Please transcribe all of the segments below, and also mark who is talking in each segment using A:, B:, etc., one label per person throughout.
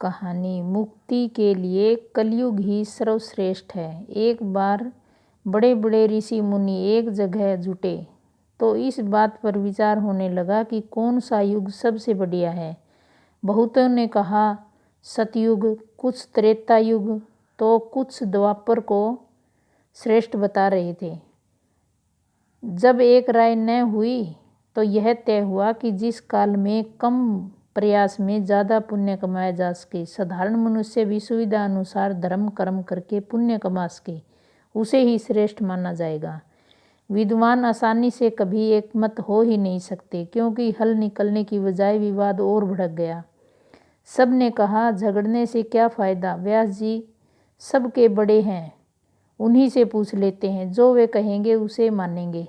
A: कहानी। मुक्ति के लिए कलयुग ही सर्वश्रेष्ठ है। एक बार बड़े बड़े ऋषि मुनि एक जगह जुटे तो इस बात पर विचार होने लगा कि कौन सा युग सबसे बढ़िया है। बहुतों ने कहा सतयुग, कुछ त्रेता युग तो कुछ द्वापर को श्रेष्ठ बता रहे थे। जब एक राय न हुई तो यह तय हुआ कि जिस काल में कम प्रयास में ज़्यादा पुण्य कमाया जा सके, साधारण मनुष्य भी सुविधा अनुसार धर्म कर्म करके पुण्य कमा सके, उसे ही श्रेष्ठ माना जाएगा। विद्वान आसानी से कभी एक मत हो ही नहीं सकते, क्योंकि हल निकलने की बजाय विवाद और भड़क गया। सब ने कहा झगड़ने से क्या फ़ायदा, व्यास जी सबके बड़े हैं, उन्हीं से पूछ लेते हैं, जो वे कहेंगे उसे मानेंगे।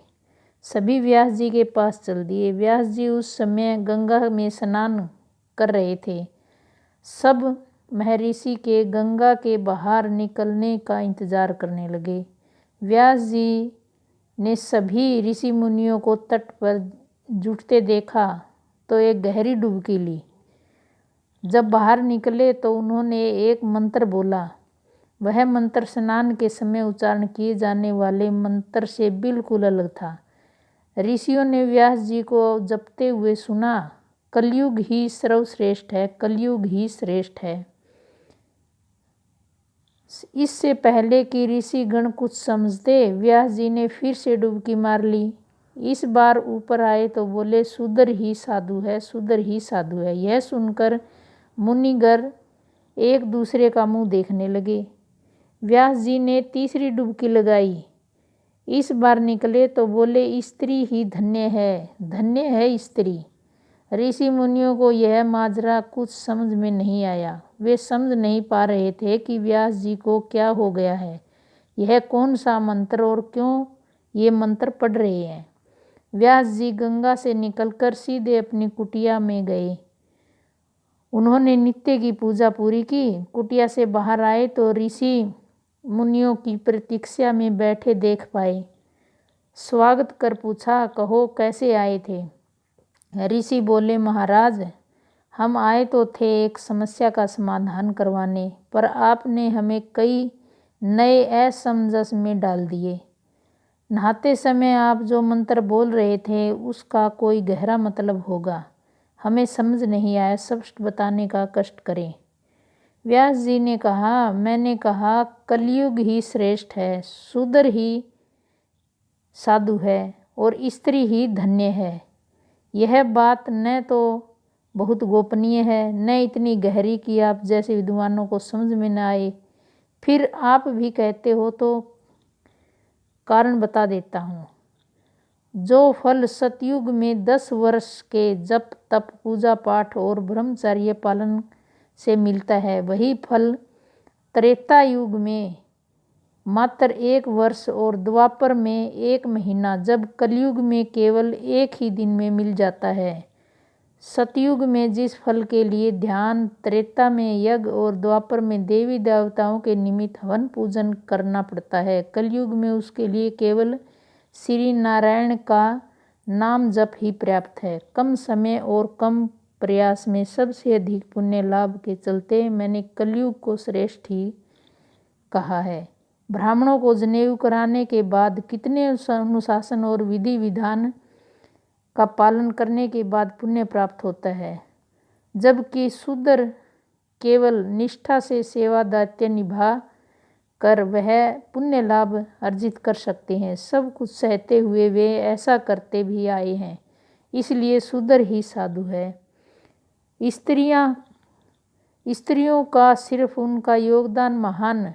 A: सभी व्यास जी के पास चल दिए। व्यास जी उस समय गंगा में स्नान कर रहे थे। सब महर्षि के गंगा के बाहर निकलने का इंतजार करने लगे। व्यास जी ने सभी ऋषि मुनियों को तट पर जुटते देखा तो एक गहरी डुबकी ली। जब बाहर निकले तो उन्होंने एक मंत्र बोला। वह मंत्र स्नान के समय उच्चारण किए जाने वाले मंत्र से बिल्कुल अलग था। ऋषियों ने व्यास जी को जपते हुए सुना, कलयुग ही सर्वश्रेष्ठ है, कलयुग ही श्रेष्ठ है। इससे पहले कि ऋषि गण कुछ समझते, व्यास जी ने फिर से डुबकी मार ली। इस बार ऊपर आए तो बोले शूद्र ही साधु है, शूद्र ही साधु है। यह सुनकर मुनिगर एक दूसरे का मुंह देखने लगे। व्यास जी ने तीसरी डुबकी लगाई। इस बार निकले तो बोले स्त्री ही धन्य है, धन्य है स्त्री। ऋषि मुनियों को यह माजरा कुछ समझ में नहीं आया। वे समझ नहीं पा रहे थे कि व्यास जी को क्या हो गया है, यह कौन सा मंत्र और क्यों ये मंत्र पढ़ रहे हैं। व्यास जी गंगा से निकलकर सीधे अपनी कुटिया में गए। उन्होंने नित्य की पूजा पूरी की। कुटिया से बाहर आए तो ऋषि मुनियों की प्रतीक्षा में बैठे देख पाए। स्वागत कर पूछा, कहो कैसे आए थे। ऋषि बोले, महाराज हम आए तो थे एक समस्या का समाधान करवाने, पर आपने हमें कई नए असमंजस में डाल दिए। नहाते समय आप जो मंत्र बोल रहे थे उसका कोई गहरा मतलब होगा, हमें समझ नहीं आया, स्पष्ट बताने का कष्ट करें। व्यास जी ने कहा, मैंने कहा कलयुग ही श्रेष्ठ है, शूद्र ही साधु है और स्त्री ही धन्य है। यह बात न तो बहुत गोपनीय है, न इतनी गहरी कि आप जैसे विद्वानों को समझ में न आए। फिर आप भी कहते हो तो कारण बता देता हूँ। जो फल सतयुग में 10 वर्ष के जप तप पूजा पाठ और ब्रह्मचर्य पालन से मिलता है, वही फल त्रेता युग में मात्र 1 वर्ष और द्वापर में 1 महीना, जब कलयुग में केवल 1 ही दिन में मिल जाता है। सतयुग में जिस फल के लिए ध्यान, त्रेता में यज्ञ और द्वापर में देवी देवताओं के निमित्त हवन पूजन करना पड़ता है, कलयुग में उसके लिए केवल श्री नारायण का नाम जप ही पर्याप्त है। कम समय और कम प्रयास में सबसे अधिक पुण्य लाभ के चलते मैंने कलयुग को श्रेष्ठ ही कहा है। ब्राह्मणों को जनेऊ कराने के बाद कितने अनुशासन और विधि विधान का पालन करने के बाद पुण्य प्राप्त होता है, जबकि शूद्र केवल निष्ठा से सेवा दायित्व निभा कर वह पुण्य लाभ अर्जित कर सकते हैं। सब कुछ सहते हुए वे ऐसा करते भी आए हैं, इसलिए शूद्र ही साधु है। स्त्रियों का सिर्फ उनका योगदान महान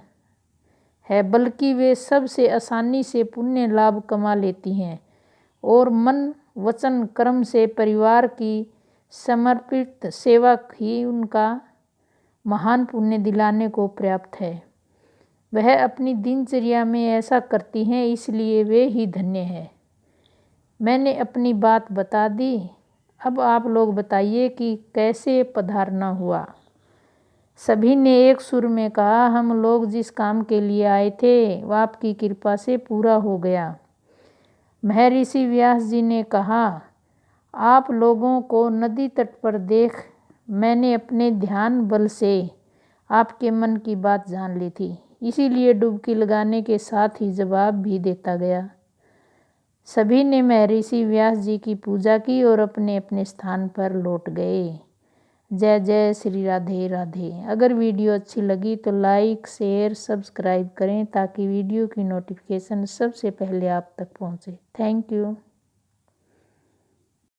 A: है, बल्कि वे सबसे आसानी से पुण्य लाभ कमा लेती हैं और मन वचन कर्म से परिवार की समर्पित सेवा ही उनका महान पुण्य दिलाने को पर्याप्त है। वह अपनी दिनचर्या में ऐसा करती हैं, इसलिए वे ही धन्य हैं। मैंने अपनी बात बता दी, अब आप लोग बताइए कि कैसे पधारना हुआ। सभी ने एक सुर में कहा, हम लोग जिस काम के लिए आए थे वह आपकी कृपा से पूरा हो गया। महर्षि व्यास जी ने कहा, आप लोगों को नदी तट पर देख मैंने अपने ध्यान बल से आपके मन की बात जान ली थी, इसीलिए डुबकी लगाने के साथ ही जवाब भी देता गया। सभी ने महर्षि व्यास जी की पूजा की और अपने अपने स्थान पर लौट गए। जय जय श्री राधे राधे। अगर वीडियो अच्छी लगी तो लाइक शेयर सब्सक्राइब करें ताकि वीडियो की नोटिफिकेशन सबसे पहले आप तक पहुंचे। Thank you.